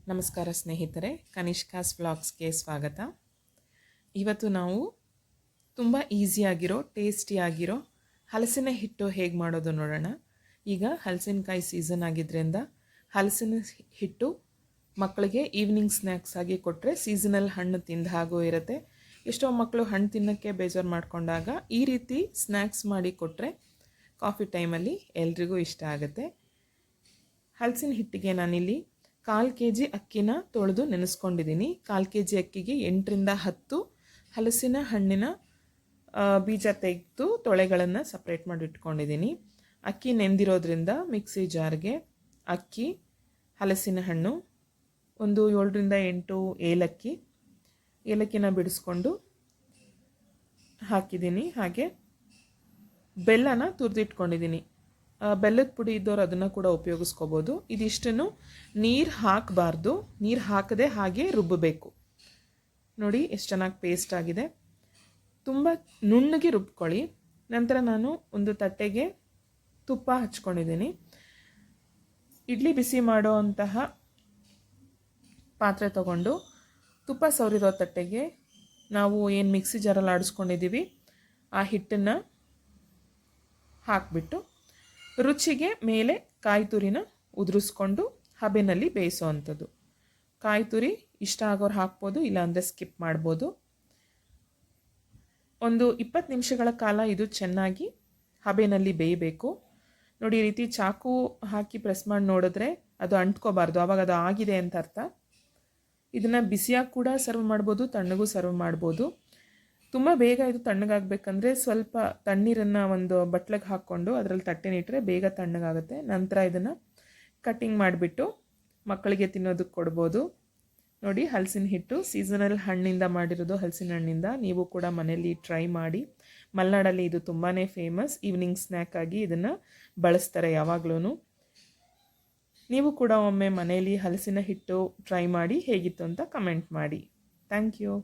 ನಮಸ್ಕಾರ ಸ್ನೇಹಿತರೆ, ಕನಿಷ್ಕಾಸ್ ವ್ಲಾಗ್ಸ್ಗೆ ಸ್ವಾಗತ. ಇವತ್ತು ನಾವು ತುಂಬ ಈಸಿಯಾಗಿರೋ ಟೇಸ್ಟಿಯಾಗಿರೋ ಹಲಸಿನ ಹಿಟ್ಟು ಹೇಗೆ ಮಾಡೋದು ನೋಡೋಣ. ಈಗ ಹಲಸಿನಕಾಯಿ ಸೀಸನ್ ಆಗಿದ್ದರಿಂದ ಹಲಸಿನ ಹಿಟ್ಟು ಮಕ್ಕಳಿಗೆ ಈವ್ನಿಂಗ್ ಸ್ನ್ಯಾಕ್ಸ್ ಆಗಿ ಕೊಟ್ಟರೆ ಸೀಸನಲ್ ಹಣ್ಣು ತಿಂದ ಹಾಗೂ ಇರುತ್ತೆ. ಎಷ್ಟೋ ಮಕ್ಕಳು ಹಣ್ಣು ತಿನ್ನೋಕ್ಕೆ ಬೇಜಾರು ಮಾಡಿಕೊಂಡಾಗ ಈ ರೀತಿ ಸ್ನ್ಯಾಕ್ಸ್ ಮಾಡಿ ಕೊಟ್ಟರೆ ಕಾಫಿ ಟೈಮಲ್ಲಿ ಎಲ್ರಿಗೂ ಇಷ್ಟ ಆಗುತ್ತೆ. ಹಲಸಿನ ಹಿಟ್ಟಿಗೆ ನಾನಿಲ್ಲಿ 1/4 kg ಅಕ್ಕಿನ ತೊಳೆದು ನೆನೆಸ್ಕೊಂಡಿದ್ದೀನಿ. 1/4 kg ಅಕ್ಕಿಗೆ 8ರಿಂದ 10 ಹಲಸಿನ ಹಣ್ಣಿನ ಬೀಜ ತೆಗೆದು ತೊಳೆಗಳನ್ನು ಸಪ್ರೇಟ್ ಮಾಡಿ ಇಟ್ಕೊಂಡಿದ್ದೀನಿ. ಅಕ್ಕಿ ನೆಂದಿರೋದ್ರಿಂದ ಮಿಕ್ಸಿ ಜಾರ್ಗೆ ಅಕ್ಕಿ, ಹಲಸಿನ ಹಣ್ಣು, ಒಂದು 7ರಿಂದ 8 ಏಲಕ್ಕಿನ ಬಿಡಿಸ್ಕೊಂಡು ಹಾಕಿದ್ದೀನಿ. ಹಾಗೆ ಬೆಲ್ಲನ ತುರಿದಿಟ್ಕೊಂಡಿದ್ದೀನಿ. ಬೆಲ್ಲದ ಪುಡಿ ಇದ್ದವ್ರು ಅದನ್ನು ಕೂಡ ಉಪಯೋಗಿಸ್ಕೋಬೋದು. ಇದಿಷ್ಟನ್ನು ನೀರು ಹಾಕಬಾರ್ದು, ನೀರು ಹಾಕದೆ ಹಾಗೆ ರುಬ್ಬಬೇಕು. ನೋಡಿ ಎಷ್ಟು ಚೆನ್ನಾಗಿ ಪೇಸ್ಟ್ ಆಗಿದೆ. ತುಂಬ ನುಣ್ಣಗೆ ರುಬ್ಕೊಳ್ಳಿ. ನಂತರ ನಾನು ಒಂದು ತಟ್ಟೆಗೆ ತುಪ್ಪ ಹಚ್ಕೊಂಡಿದ್ದೀನಿ. ಇಡ್ಲಿ ಬಿಸಿ ಮಾಡೋ ಅಂತಹ ಪಾತ್ರೆ ತಗೊಂಡು ತುಪ್ಪ ಸವರಿರೋ ತಟ್ಟೆಗೆ ನಾವು ಏನು ಮಿಕ್ಸಿ ಜಾರಲ್ಲಿ ಆಡಿಸ್ಕೊಂಡಿದ್ದೀವಿ ಆ ಹಿಟ್ಟನ್ನು ಹಾಕಿಬಿಟ್ಟು ರುಚಿಗೆ ಮೇಲೆ ಕಾಯಿ ತುರಿನ ಉದುರಿಸ್ಕೊಂಡು ಹಬೆನಲ್ಲಿ ಬೇಯಿಸೋ ಅಂಥದ್ದು. ಕಾಯಿ ತುರಿ ಇಷ್ಟ ಆಗೋರು ಹಾಕ್ಬೋದು, ಇಲ್ಲಾಂದರೆ ಸ್ಕಿಪ್ ಮಾಡ್ಬೋದು. ಒಂದು 20 ನಿಮಿಷಗಳ ಕಾಲ ಇದು ಚೆನ್ನಾಗಿ ಹಬೆನಲ್ಲಿ ಬೇಯಬೇಕು. ನೋಡಿ, ಈ ರೀತಿ ಚಾಕು ಹಾಕಿ ಪ್ರೆಸ್ ಮಾಡಿ ನೋಡಿದ್ರೆ ಅದು ಅಂಟ್ಕೋಬಾರ್ದು, ಆವಾಗ ಅದು ಆಗಿದೆ ಅಂತ ಅರ್ಥ. ಇದನ್ನು ಬಿಸಿಯಾಗಿ ಕೂಡ ಸರ್ವ್ ಮಾಡ್ಬೋದು, ತಣ್ಣಗೂ ಸರ್ವ್ ಮಾಡ್ಬೋದು. ತುಂಬ ಬೇಗ ಇದು ತಣ್ಣಗಾಗಬೇಕಂದ್ರೆ ಸ್ವಲ್ಪ ತಣ್ಣೀರನ್ನು ಒಂದು ಬಟ್ಲಿಗೆ ಹಾಕ್ಕೊಂಡು ಅದರಲ್ಲಿ ತಟ್ಟೆನಿಟ್ಟರೆ ಬೇಗ ತಣ್ಣಗಾಗುತ್ತೆ. ನಂತರ ಇದನ್ನು ಕಟ್ಟಿಂಗ್ ಮಾಡಿಬಿಟ್ಟು ಮಕ್ಕಳಿಗೆ ತಿನ್ನೋದಕ್ಕೆ ಕೊಡ್ಬೋದು. ನೋಡಿ, ಹಲಸಿನ ಹಿಟ್ಟು ಸೀಸನಲ್ ಹಣ್ಣಿಂದ ಮಾಡಿರೋದು. ಹಲಸಿನ ಹಣ್ಣಿಂದ ನೀವು ಕೂಡ ಮನೆಯಲ್ಲಿ ಟ್ರೈ ಮಾಡಿ. ಮಲೆನಾಡಲ್ಲಿ ಇದು ತುಂಬಾ ಫೇಮಸ್. ಈವ್ನಿಂಗ್ ಸ್ನ್ಯಾಕ್ ಆಗಿ ಇದನ್ನು ಬಳಸ್ತಾರೆ ಯಾವಾಗಲೂ. ನೀವು ಕೂಡ ಒಮ್ಮೆ ಮನೆಯಲ್ಲಿ ಹಲಸಿನ ಹಿಟ್ಟು ಟ್ರೈ ಮಾಡಿ ಹೇಗಿತ್ತು ಅಂತ ಕಮೆಂಟ್ ಮಾಡಿ. Thank you.